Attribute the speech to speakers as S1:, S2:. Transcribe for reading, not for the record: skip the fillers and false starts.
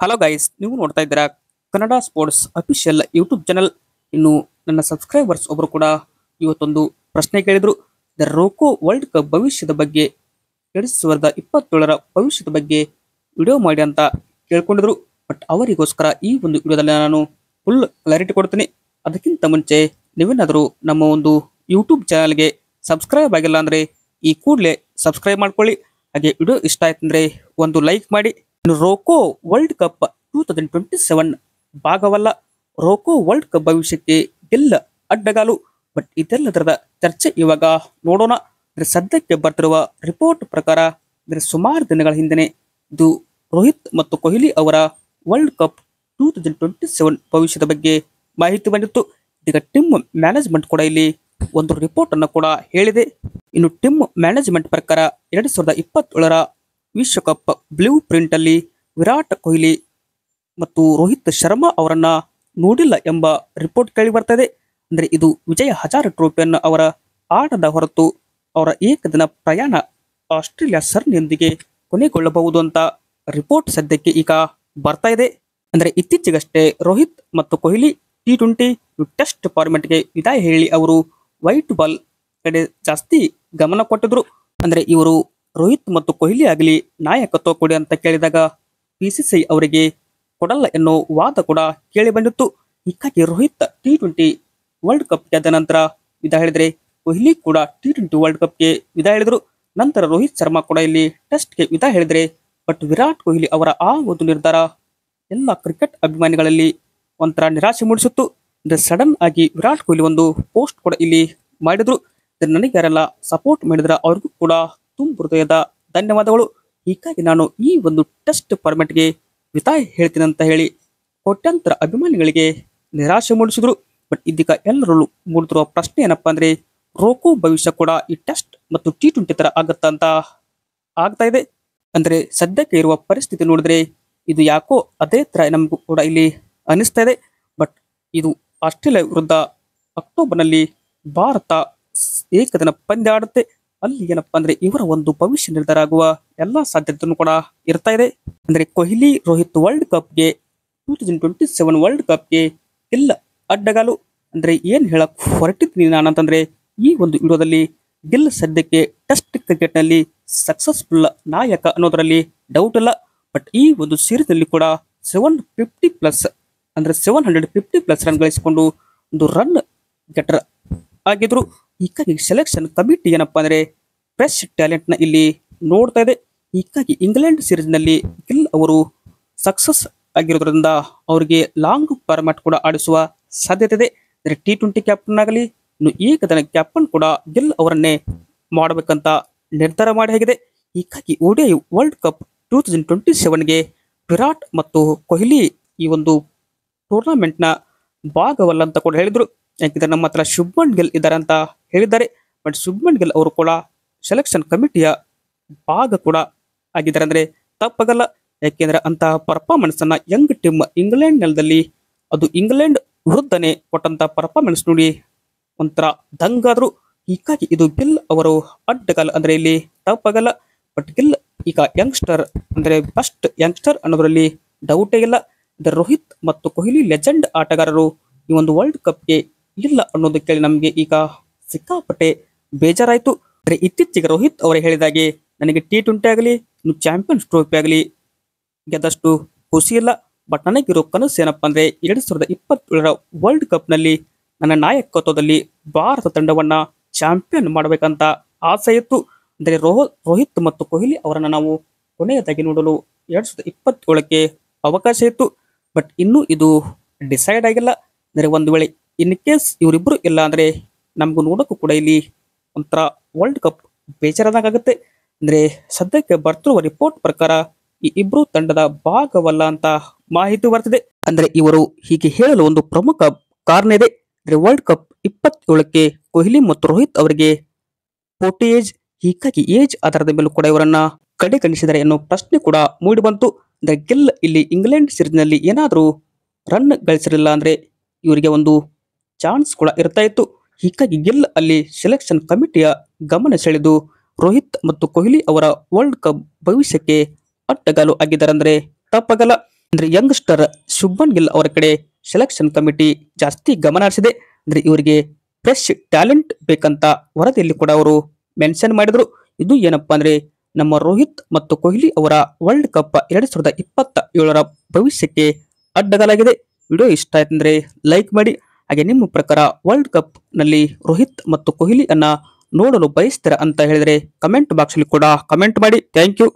S1: Hello guys, ನೀವು ನೋಡ್ತಾ ಇದ್ದೀರಾ Kannada sports official YouTube channel. ಇನ್ನು ನನ್ನ ಸಬ್ಸ್ಕ್ರೈಬರ್ಸ್ ಒಬ್ಬರು ಕೂಡ ಇವತ್ತೊಂದು ಪ್ರಶ್ನೆ ಕೇಳಿದ್ರು. ದ ರೋಕೋ ವರ್ಲ್ಡ್ ಕಪ್ ಭವಿಷ್ಯದ ಬಗ್ಗೆ 2027ರ ಭವಿಷ್ಯದ ಬಗ್ಗೆ ವಿಡಿಯೋ ಮಾಡಿ ಅಂತ ಕೇಳ್ಕೊಂಡಿದ್ರು. ಬಟ್ ಅವರಿಗೋಸ್ಕರ ಈ ಒಂದು ವಿಡಿಯೋದಲ್ಲಿ ನಾನು ಫುಲ್ ಕ್ಲಾರಿಟಿ ಕೊಡ್ತೀನಿ. ಅದಕ್ಕಿಂತ ಮುಂಚೆ ನೀವೇನಾದರೂ ನಮ್ಮ ಒಂದು ಯೂಟ್ಯೂಬ್ ಚಾನಲ್ಗೆ ಸಬ್ಸ್ಕ್ರೈಬ್ ಆಗಿಲ್ಲ ಅಂದರೆ ಈ ಕೂಡಲೇ ಸಬ್ಸ್ಕ್ರೈಬ್ ಮಾಡ್ಕೊಳ್ಳಿ. ಹಾಗೆ ವಿಡಿಯೋ ಇಷ್ಟ ಆಯ್ತಂದ್ರೆ ಒಂದು ಲೈಕ್ ಮಾಡಿ. ರೋಕೋ ವರ್ಲ್ಡ್ ಕಪ್ 2027 ಭಾಗವಲ್ಲ. ರೋಕೋ ವರ್ಲ್ಡ್ ಕಪ್ ಭವಿಷ್ಯಕ್ಕೆ ಗೆಲ್ಲ ಅಡ್ಡಗಾಲು. ಬಟ್ ಇದೆಲ್ಲದರದ ಚರ್ಚೆ ಇವಾಗ ನೋಡೋಣ. ಸದ್ಯಕ್ಕೆ ಬರ್ತಿರುವ ರಿಪೋರ್ಟ್ ಪ್ರಕಾರ ಸುಮಾರು ದಿನಗಳ ಹಿಂದೆ ಇದು ರೋಹಿತ್ ಮತ್ತು ಕೊಹ್ಲಿ ಅವರ ವರ್ಲ್ಡ್ ಕಪ್ 2027 ಭವಿಷ್ಯದ ಬಗ್ಗೆ ಮಾಹಿತಿ ಬಂದಿತ್ತು. ಈಗ ಟೀಮ್ ಮ್ಯಾನೇಜ್ಮೆಂಟ್ ಕೂಡ ಇಲ್ಲಿ ಒಂದು ರಿಪೋರ್ಟ್ ಅನ್ನು ಕೂಡ ಹೇಳಿದೆ. ಇನ್ನು ಟೀಮ್ ಮ್ಯಾನೇಜ್ಮೆಂಟ್ ಪ್ರಕಾರ 2027ರ ವಿಶ್ವಕಪ್ ಬ್ಲೂ ಪ್ರಿಂಟ್ ಅಲ್ಲಿ ವಿರಾಟ್ ಕೊಹ್ಲಿ ಮತ್ತು ರೋಹಿತ್ ಶರ್ಮಾ ಅವರನ್ನ ನೋಡಿಲ್ಲ ಎಂಬ ರಿಪೋರ್ಟ್ ಕೇಳಿ ಬರ್ತದೆ. ಅಂದ್ರೆ ಇದು ವಿಜಯ್ ಹಜಾರೆ ಟ್ರೋಫಿಯನ್ನು ಅವರ ಆಟದ ಹೊರತು ಅವರ ಏಕದಿನ ಪ್ರಯಾಣ ಆಸ್ಟ್ರೇಲಿಯಾ ಸರಣಿಯೊಂದಿಗೆ ಕೊನೆಗೊಳ್ಳಬಹುದು ಅಂತ ರಿಪೋರ್ಟ್ ಸದ್ಯಕ್ಕೆ ಈಗ ಬರ್ತಾ ಇದೆ. ಅಂದ್ರೆ ಇತ್ತೀಚೆಗಷ್ಟೇ ರೋಹಿತ್ ಮತ್ತು ಕೊಹ್ಲಿ T20 ಟೆಸ್ಟ್ ಫಾರ್ಮೆಟ್ಗೆ ವಿದಾಯ ಹೇಳಿ ಅವರು ವೈಟ್ ಬಾಲ್ ಕಡೆ ಜಾಸ್ತಿ ಗಮನ ಕೊಟ್ಟಿದ್ರು. ಅಂದ್ರೆ ಇವರು ರೋಹಿತ್ ಮತ್ತು ಕೊಹ್ಲಿ ಆಗಲಿ ನಾಯಕತ್ವ ಕೊಡಿ ಅಂತ ಕೇಳಿದಾಗ BCCI ಅವರಿಗೆ ಕೊಡಲ್ಲ ಎನ್ನೋ ವಾದ ಕೂಡ ಕೇಳಿ ಬಂದಿತ್ತು. ಹೀಗಾಗಿ ರೋಹಿತ್ T20 ವರ್ಲ್ಡ್ ಕಪ್ ಗೆದ್ದ ನಂತರ ವಿದಾಯ ಹೇಳಿದ್ರೆ ಕೊಹ್ಲಿ ಕೂಡ T20 ವರ್ಲ್ಡ್ ಕಪ್ಗೆ ವಿದಾಯ ಹೇಳಿದ್ರು. ನಂತರ ರೋಹಿತ್ ಶರ್ಮಾ ಕೂಡ ಇಲ್ಲಿ ಟೆಸ್ಟ್ಗೆ ವಿದಾಯ ಹೇಳಿದ್ರೆ ಬಟ್ ವಿರಾಟ್ ಕೊಹ್ಲಿ ಅವರ ಆ ಒಂದು ನಿರ್ಧಾರ ಎಲ್ಲ ಕ್ರಿಕೆಟ್ ಅಭಿಮಾನಿಗಳಲ್ಲಿ ಒಂಥರ ನಿರಾಶೆ ಮೂಡಿಸಿತ್ತು. ಸಡನ್ ಆಗಿ ವಿರಾಟ್ ಕೊಹ್ಲಿ ಒಂದು ಪೋಸ್ಟ್ ಕೂಡ ಇಲ್ಲಿ ಮಾಡಿದ್ರು. ನನಗೆ ಯಾರೆಲ್ಲ ಸಪೋರ್ಟ್ ಮಾಡಿದ್ರ ಅವ್ರಿಗೂ ಕೂಡ ತುಂಬ ಹೃದಯದ ಧನ್ಯವಾದಗಳು. ಹೀಗಾಗಿ ನಾನು ಈ ಒಂದು ಟೆಸ್ಟ್ ಫಾರ್ಮೆಟ್ಗೆ ವಿದಾಯ ಹೇಳ್ತೀನಿ ಅಂತ ಹೇಳಿ ಕೋಟ್ಯಾಂತರ ಅಭಿಮಾನಿಗಳಿಗೆ ನಿರಾಶೆ ಮೂಡಿಸಿದ್ರು. ಬಟ್ ಇದೀಗ ಎಲ್ಲರಲ್ಲೂ ಮೂಡಿದಿರುವ ಪ್ರಶ್ನೆ ಏನಪ್ಪಾ ಅಂದ್ರೆ ರೋಕೋ ಭವಿಷ್ಯ ಕೂಡ ಈ ಟೆಸ್ಟ್ ಮತ್ತು T20 ತರ ಆಗತ್ತಾ ಅಂತ ಆಗ್ತಾ ಇದೆ. ಅಂದ್ರೆ ಸದ್ಯಕ್ಕೆ ಇರುವ ಪರಿಸ್ಥಿತಿ ನೋಡಿದ್ರೆ ಇದು ಯಾಕೋ ಅದೇ ತರ ನಮಗೂ ಕೂಡ ಇಲ್ಲಿ ಅನಿಸ್ತಾ ಇದೆ. ಬಟ್ ಇದು ಆಸ್ಟ್ರೇಲಿಯಾ ವಿರುದ್ಧ ಅಕ್ಟೋಬರ್ನಲ್ಲಿ ಭಾರತ ಏಕದಿನ ಪಂದ್ಯ ಆಡುತ್ತೆ. ಅಲ್ಲಿ ಏನಪ್ಪಾ ಅಂದ್ರೆ ಇವರ ಒಂದು ಭವಿಷ್ಯ ನಿರ್ಧಾರ ಆಗುವ ಎಲ್ಲಾ ಸಾಧ್ಯತೆಯನ್ನು ಕೂಡ ಇರ್ತಾ ಇದೆ. ಅಂದ್ರೆ ಕೊಹ್ಲಿ ರೋಹಿತ್ ವರ್ಲ್ಡ್ ಕಪ್ಗೆ 2027 ವರ್ಲ್ಡ್ ಕಪ್ಗೆ ಇಲ್ಲ ಅಡ್ಡಗಾಲು. ಅಂದ್ರೆ ಏನ್ ಹೇಳಕ್ ಹೊರಟಿದ್ದೀನಿ ನಾನಂತಂದ್ರೆ ಈ ಒಂದು ವಿಡಿಯೋದಲ್ಲಿ ಗಿಲ್ ಸದ್ಯಕ್ಕೆ ಟೆಸ್ಟ್ ಕ್ರಿಕೆಟ್ ನಲ್ಲಿ ಸಕ್ಸಸ್ಫುಲ್ ನಾಯಕ ಅನ್ನೋದರಲ್ಲಿ ಡೌಟ್ ಇಲ್ಲ. ಬಟ್ ಈ ಒಂದು ಸೀರೀಸ್ ನಲ್ಲಿ ಕೂಡ 750+ ಅಂದ್ರೆ 750+ ರನ್ ಗಳಿಸಿಕೊಂಡು ಒಂದು ರನ್ ಗೆಟರ್ ಆಗಿದ್ರು. ಹೀಗಾಗಿ ಸೆಲೆಕ್ಷನ್ ಕಮಿಟಿ ಏನಪ್ಪಾ ಅಂದ್ರೆ ಫ್ರೆಶ್ ಟ್ಯಾಲೆಂಟ್ ನ ಇಲ್ಲಿ ನೋಡ್ತಾ ಇದೆ. ಹೀಗಾಗಿ ಇಂಗ್ಲೆಂಡ್ ಸೀರೀಸ್ ನಲ್ಲಿ ಗಿಲ್ ಅವರು ಸಕ್ಸಸ್ ಆಗಿರೋದ್ರಿಂದ ಅವರಿಗೆ ಲಾಂಗ್ ಫಾರ್ಮ್ಯಾಟ್ ಕೂಡ ಆಡಿಸುವ ಸಾಧ್ಯತೆ ಇದೆ. T20 ಕ್ಯಾಪ್ಟನ್ ಆಗಲಿ ಇನ್ನು ಏಕದಿನ ಕ್ಯಾಪ್ಟನ್ ಕೂಡ ಗಿಲ್ ಅವರನ್ನೇ ಮಾಡಬೇಕಂತ ನಿರ್ಧಾರ ಮಾಡಿ ಆಗಿದೆ. ಹೀಗಾಗಿ ODI ವರ್ಲ್ಡ್ ಕಪ್ 2027ಗೆ ವಿರಾಟ್ ಮತ್ತು ಕೊಹ್ಲಿ ಈ ಒಂದು ಟೂರ್ನಮೆಂಟ್ ನ ಭಾಗವಲ್ಲ ಅಂತ ಕೂಡ ಹೇಳಿದ್ರು. ಯಾಕೆಂದ್ರೆ ನಮ್ಮ ಹತ್ರ ಶುಭ್ಮನ್ ಗಿಲ್ ಇದ್ದಾರೆ ಅಂತ ಹೇಳಿದ್ದಾರೆ. ಬಟ್ ಶುಭ್ಮನ್ ಗಿಲ್ ಅವರು ಕೂಡ ಸೆಲೆಕ್ಷನ್ ಕಮಿಟಿಯ ಭಾಗ ಕೂಡ ಆಗಿದ್ದಾರೆ ಅಂದ್ರೆ ತಪ್ಪಾಗಲ್ಲ. ಯಾಕೆಂದ್ರೆ ಅಂತಹ ಪರ್ಫಾರ್ಮೆನ್ಸ್ ಅನ್ನ ಯಂಗ್ ಟೀಮ್ ಇಂಗ್ಲೆಂಡ್ ನೆಲದಲ್ಲಿ ಅದು ಇಂಗ್ಲೆಂಡ್ ವಿರುದ್ಧನೇ ಕೊಟ್ಟಂತ ಪರ್ಫಾರ್ಮೆನ್ಸ್ ನೋಡಿ ಒಂಥರ ದಂಗಾದ್ರು. ಹೀಗಾಗಿ ಇದು ಗಿಲ್ ಅವರು ಅಡ್ಡಗಾಲ ಅಂದ್ರೆ ಇಲ್ಲಿ ತಪ್ಪಾಗಲ್ಲ. ಬಟ್ ಗಿಲ್ ಈಗ ಯಂಗ್ಸ್ಟರ್ ಅಂದ್ರೆ ಬೆಸ್ಟ್ ಯಂಗ್ಸ್ಟರ್ ಅನ್ನೋದ್ರಲ್ಲಿ ಡೌಟೇ ಇಲ್ಲ. ರೋಹಿತ್ ಮತ್ತು ಕೊಹ್ಲಿ ಲೆಜೆಂಡ್ ಆಟಗಾರರು ಈ ಒಂದು ವರ್ಲ್ಡ್ ಕಪ್ಗೆ ಇಲ್ಲ ಅನ್ನೋದು ಕೇಳಿ ನಮಗೆ ಈಗ ಸಿಕ್ಕಾಪಟ್ಟೆ ಬೇಜಾರಾಯ್ತು. ಅಂದ್ರೆ ಇತ್ತೀಚೆಗೆ ರೋಹಿತ್ ಅವರೇ ಹೇಳಿದಾಗೆ ನನಗೆ T20 ಆಗಲಿ ಇನ್ನು ಚಾಂಪಿಯನ್ಸ್ ಟ್ರೋಫಿ ಆಗಲಿ ಗೆದ್ದಷ್ಟು ಖುಷಿ ಇಲ್ಲ. ಬಟ್ ನನಗಿರೋ ಕನಸು ಏನಪ್ಪಾ ಅಂದ್ರೆ 2027ರ ವರ್ಲ್ಡ್ ಕಪ್ ನಲ್ಲಿ ನನ್ನ ನಾಯಕತ್ವದಲ್ಲಿ ಭಾರತ ತಂಡವನ್ನ ಚಾಂಪಿಯನ್ ಮಾಡಬೇಕಂತ ಆಸೆ ಇತ್ತು. ಅಂದ್ರೆ ರೋಹಿತ್ ಮತ್ತು ಕೊಹ್ಲಿ ಅವರನ್ನ ನಾವು ಕೊನೆಯದಾಗಿ ನೋಡಲು 2027ಕ್ಕೆ ಅವಕಾಶ ಇತ್ತು. ಬಟ್ ಇನ್ನೂ ಇದು ಡಿಸೈಡ್ ಆಗಿಲ್ಲ. ಅಂದ್ರೆ ಒಂದು ವೇಳೆ ಇನ್ ಕೇಸ್ ಇವರಿಬ್ರು ಇಲ್ಲ ಅಂದ್ರೆ ನಮಗೂ ನೋಡೋಕ್ಕೂ ಕೂಡ ಇಲ್ಲಿ ಒಂಥರ ವರ್ಲ್ಡ್ ಕಪ್ ಬೇಜಾರಾಗುತ್ತೆ. ಅಂದ್ರೆ ಸದ್ಯಕ್ಕೆ ಬರ್ತಿರುವ ರಿಪೋರ್ಟ್ ಪ್ರಕಾರ ಈ ಇಬ್ರು ತಂಡದ ಭಾಗವಲ್ಲ ಅಂತ ಮಾಹಿತಿ ಬರ್ತಿದೆ. ಅಂದ್ರೆ ಇವರು ಹೀಗೆ ಹೇಳಲು ಒಂದು ಪ್ರಮುಖ ಕಾರಣ ಇದೆ. ಅಂದ್ರೆ ವರ್ಲ್ಡ್ ಕಪ್ 27ಕ್ಕೆ ಕೊಹ್ಲಿ ಮತ್ತು ರೋಹಿತ್ ಅವರಿಗೆ 40 ಏಜ್. ಹೀಗಾಗಿ ಏಜ್ ಆಧಾರದ ಮೇಲೂ ಕೂಡ ಇವರನ್ನ ಕಡೆಗಣಿಸಿದರೆ ಎನ್ನುವ ಪ್ರಶ್ನೆ ಕೂಡ ಮೂಡಿ ಬಂತು. ಅಂದ್ರೆ ಗಿಲ್ ಇಲ್ಲಿ ಇಂಗ್ಲೆಂಡ್ ಸೀರೀಸ್ ನಲ್ಲಿ ಏನಾದರೂ ರನ್ ಗಳಿಸಿರಲಿಲ್ಲ ಅಂದ್ರೆ ಇವರಿಗೆ ಒಂದು ಚಾನ್ಸ್ ಕೂಡ ಇರ್ತಾ ಇತ್ತು. ಹೀಗಾಗಿ ಗಿಲ್ ಅಲ್ಲಿ ಸೆಲೆಕ್ಷನ್ ಕಮಿಟಿಯ ಗಮನ ಸೆಳೆದು ರೋಹಿತ್ ಮತ್ತು ಕೊಹ್ಲಿ ಅವರ ವರ್ಲ್ಡ್ ಕಪ್ ಭವಿಷ್ಯಕ್ಕೆ ಅಡ್ಡಗಾಲು ಆಗಿದ್ದಾರೆ ಅಂದ್ರೆ ತಪ್ಪಾಗಲ್ಲ. ಅಂದ್ರೆ ಯಂಗ್ಸ್ಟರ್ ಶುಭ್ಮನ್ ಗಿಲ್ ಅವರ ಕಡೆ ಸೆಲೆಕ್ಷನ್ ಕಮಿಟಿ ಜಾಸ್ತಿ ಗಮನ ಹರಿಸಿದೆ. ಅಂದ್ರೆ ಇವರಿಗೆ ಫ್ರೆಶ್ ಟ್ಯಾಲೆಂಟ್ ಬೇಕಂತ ವರದಿಯಲ್ಲಿ ಕೂಡ ಅವರು ಮೆನ್ಷನ್ ಮಾಡಿದ್ರು. ಇದು ಏನಪ್ಪಾ ಅಂದ್ರೆ ನಮ್ಮ ರೋಹಿತ್ ಮತ್ತು ಕೊಹ್ಲಿ ಅವರ ವರ್ಲ್ಡ್ ಕಪ್ 2027ರ ಭವಿಷ್ಯಕ್ಕೆ ಅಡ್ಡಗಾಲಾಗಿದೆ. ವಿಡಿಯೋ ಇಷ್ಟ ಆಯ್ತಂದ್ರೆ ಲೈಕ್ ಮಾಡಿ. ಹಾಗೆ ನಿಮ್ಮ ಪ್ರಕಾರ ವರ್ಲ್ಡ್ ಕಪ್ ನಲ್ಲಿ ರೋಹಿತ್ ಮತ್ತು ಕೊಹ್ಲಿ ಅನ್ನ ನೋಡಲು ಬಯಸ್ತೀರಾ ಅಂತ ಹೇಳಿದ್ರೆ ಕಮೆಂಟ್ ಬಾಕ್ಸ್ ಅಲ್ಲಿ ಕೂಡ ಕಮೆಂಟ್ ಮಾಡಿ. Thank you.